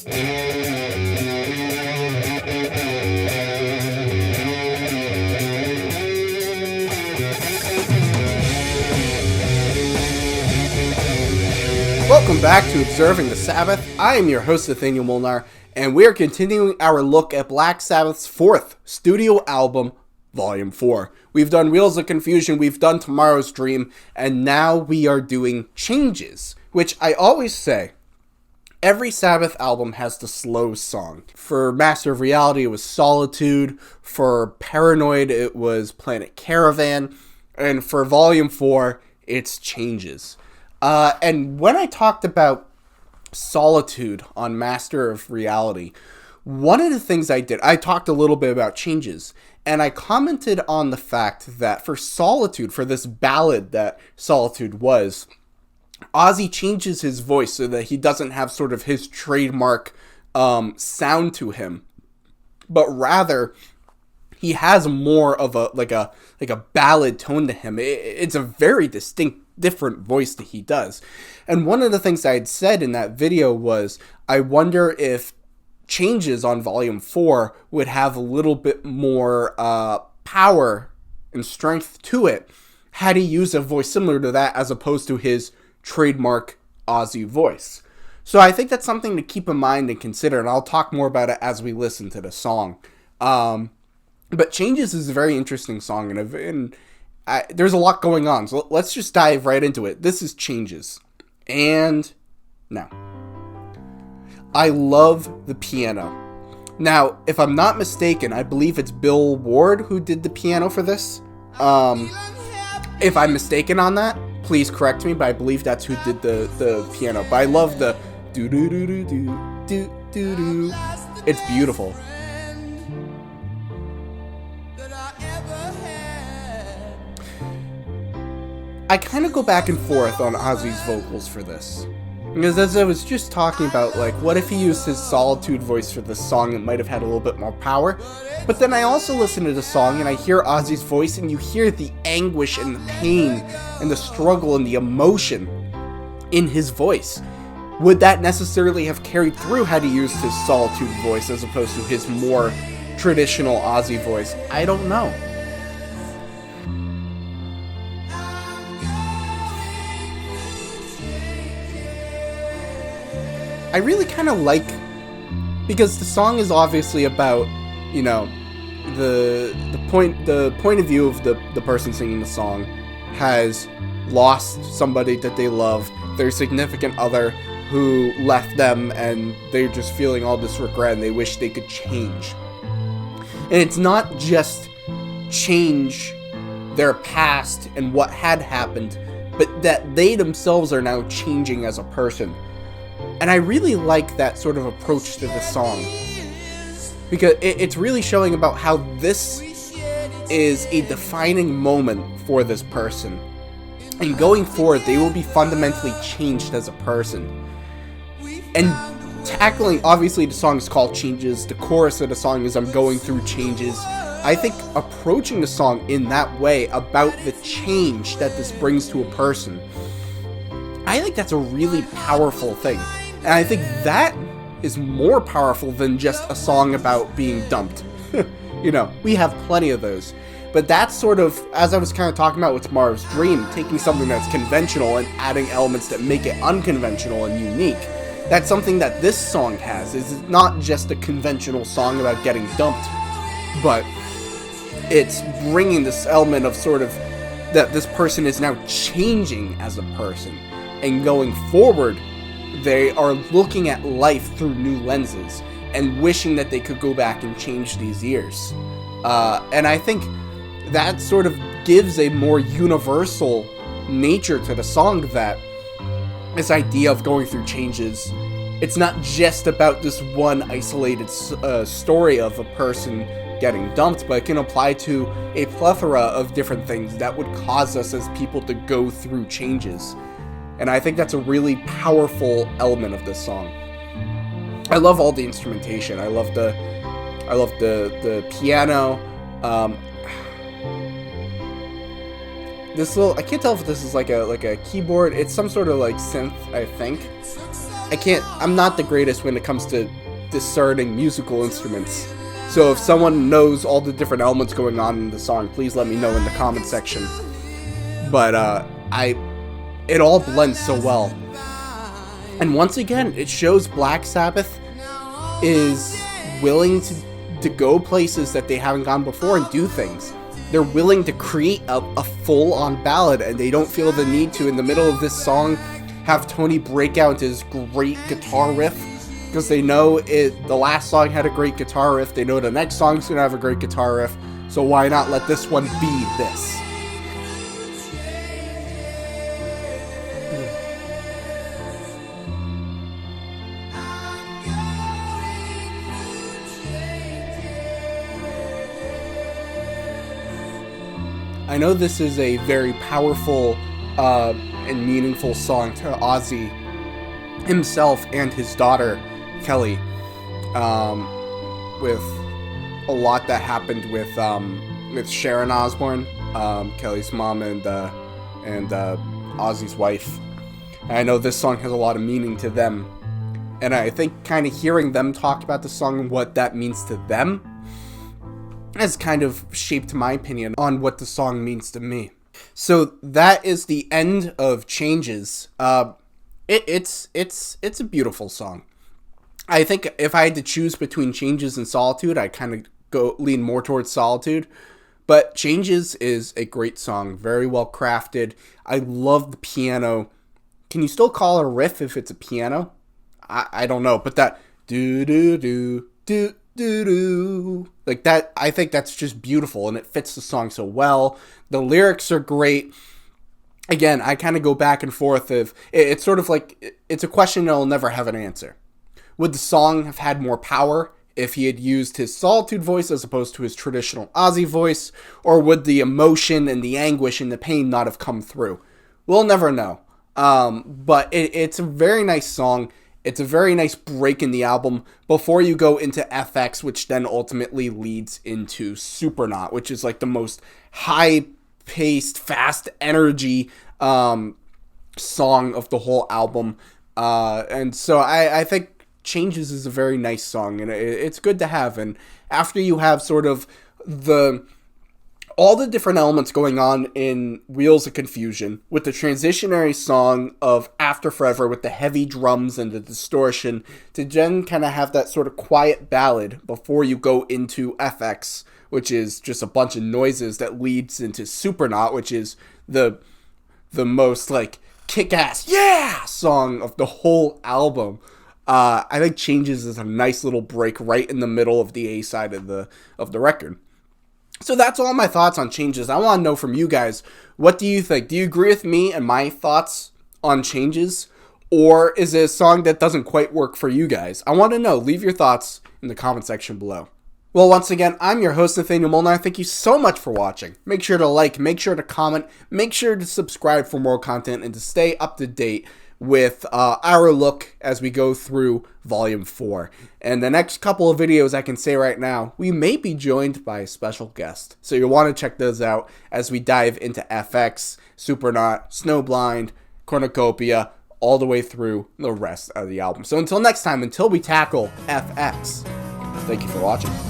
Welcome back to Observing the Sabbath. I am your host, Nathaniel Molnar, and we are continuing our look at Black Sabbath's fourth studio album, Volume 4. We've done Wheels of Confusion, we've done Tomorrow's Dream, and now we are doing Changes, which I always say, every Sabbath album has the slow song. For Master of Reality, it was Solitude. For Paranoid, it was Planet Caravan. And for Volume 4, it's Changes. And when I talked about Solitude on Master of Reality, one of the things I did, I talked a little bit about Changes, and I commented on the fact that for Solitude, for this ballad that Solitude was, Ozzy changes his voice so that he doesn't have sort of his trademark sound to him, but rather he has more of a like a ballad tone to him. It's a very distinct, different voice that he does. And one of the things I had said in that video was, I wonder if Changes on Volume 4 would have a little bit more power and strength to it had he used a voice similar to that as opposed to his trademark Ozzy voice. So I think that's something to keep in mind and consider, and I'll talk more about it as we listen to the song. But Changes is a very interesting song, and there's a lot going on, so let's just dive right into it. This is Changes. And now, I love the piano. Now, if I'm not mistaken, I believe it's Bill Ward who did the piano for this. If I'm mistaken on that, please correct me, but I believe that's who did the piano. But I love the do-do-do-do-do-do-do-do. It's beautiful. I kind of go back and forth on Ozzy's vocals for this. Because as I was just talking about, like, what if he used his Solitude voice for this song? It might have had a little bit more power. But then I also listen to the song and I hear Ozzy's voice, and you hear the anguish and the pain and the struggle and the emotion in his voice. Would that necessarily have carried through had he used his Solitude voice as opposed to his more traditional Ozzy voice? I don't know. I really kind of like, because the song is obviously about, you know, the point of view of the person singing the song has lost somebody that they love, their significant other who left them, and they're just feeling all this regret and they wish they could change. And it's not just change their past and what had happened, but that they themselves are now changing as a person. And I really like that sort of approach to the song, because it's really showing about how this is a defining moment for this person. And going forward, they will be fundamentally changed as a person. And tackling, obviously the song is called Changes, the chorus of the song is I'm going through changes. I think approaching the song in that way about the change that this brings to a person, I think that's a really powerful thing. And I think that is more powerful than just a song about being dumped. You know, we have plenty of those. But that's sort of, as I was kind of talking about with Tomorrow's Dream, taking something that's conventional and adding elements that make it unconventional and unique. That's something that this song has. It's not just a conventional song about getting dumped, but it's bringing this element of sort of that this person is now changing as a person. And going forward, they are looking at life through new lenses and wishing that they could go back and change these years. And I think that sort of gives a more universal nature to the song, that this idea of going through changes, it's not just about this one isolated story of a person getting dumped, but it can apply to a plethora of different things that would cause us as people to go through changes. And I think that's a really powerful element of this song. I love all the instrumentation. I love the piano. This little, I can't tell if this is like a keyboard. It's some sort of like synth, I think. I'm not the greatest when it comes to discerning musical instruments. So if someone knows all the different elements going on in the song, please let me know in the comment section. But it all blends so well. And once again, it shows Black Sabbath is willing to go places that they haven't gone before and do things. They're willing to create a full-on ballad, and they don't feel the need to, in the middle of this song, have Tony break out into his great guitar riff, because they know the last song had a great guitar riff. They know the next song's gonna have a great guitar riff, so why not let this one be this? I know this is a very powerful and meaningful song to Ozzy himself and his daughter, Kelly, with a lot that happened with Sharon Osbourne, Kelly's mom, and Ozzy's wife. And I know this song has a lot of meaning to them, and I think kind of hearing them talk about the song and what that means to them has kind of shaped my opinion on what the song means to me. So that is the end of Changes. It's a beautiful song. I think if I had to choose between Changes and Solitude, I kind of lean more towards Solitude. But Changes is a great song, very well crafted. I love the piano. Can you still call it a riff if it's a piano? I don't know, but that do do do do do do, like that, I think that's just beautiful, and it fits the song so well. The lyrics are great. Again, I kind of go back and forth of it's sort of like it's a question that'll never have an answer. Would the song have had more power if he had used his Solitude voice as opposed to his traditional Ozzy voice, or would the emotion and the anguish and the pain not have come through? We'll never know. But it's a very nice song. It's a very nice break in the album before you go into FX, which then ultimately leads into Supernaut, which is like the most high-paced, fast energy song of the whole album. And so I think Changes is a very nice song, and it's good to have. And after you have sort of all the different elements going on in Wheels of Confusion, with the transitionary song of After Forever with the heavy drums and the distortion, to then kind of have that sort of quiet ballad before you go into FX, which is just a bunch of noises that leads into Supernaut, which is the most like kick-ass yeah song of the whole album. I think Changes is a nice little break right in the middle of the A side of the record. So that's all my thoughts on Changes. I want to know from you guys, what do you think? Do you agree with me and my thoughts on Changes? Or is it a song that doesn't quite work for you guys? I want to know. Leave your thoughts in the comment section below. Well, once again, I'm your host, Nathaniel Molnar. Thank you so much for watching. Make sure to like, make sure to comment, make sure to subscribe for more content, and to stay up to date with our look as we go through Volume 4. And the next couple of videos, I can say right now, we may be joined by a special guest. So you'll want to check those out as we dive into FX, Supernaut, Snowblind, Cornucopia, all the way through the rest of the album. So until next time, until we tackle FX, thank you for watching.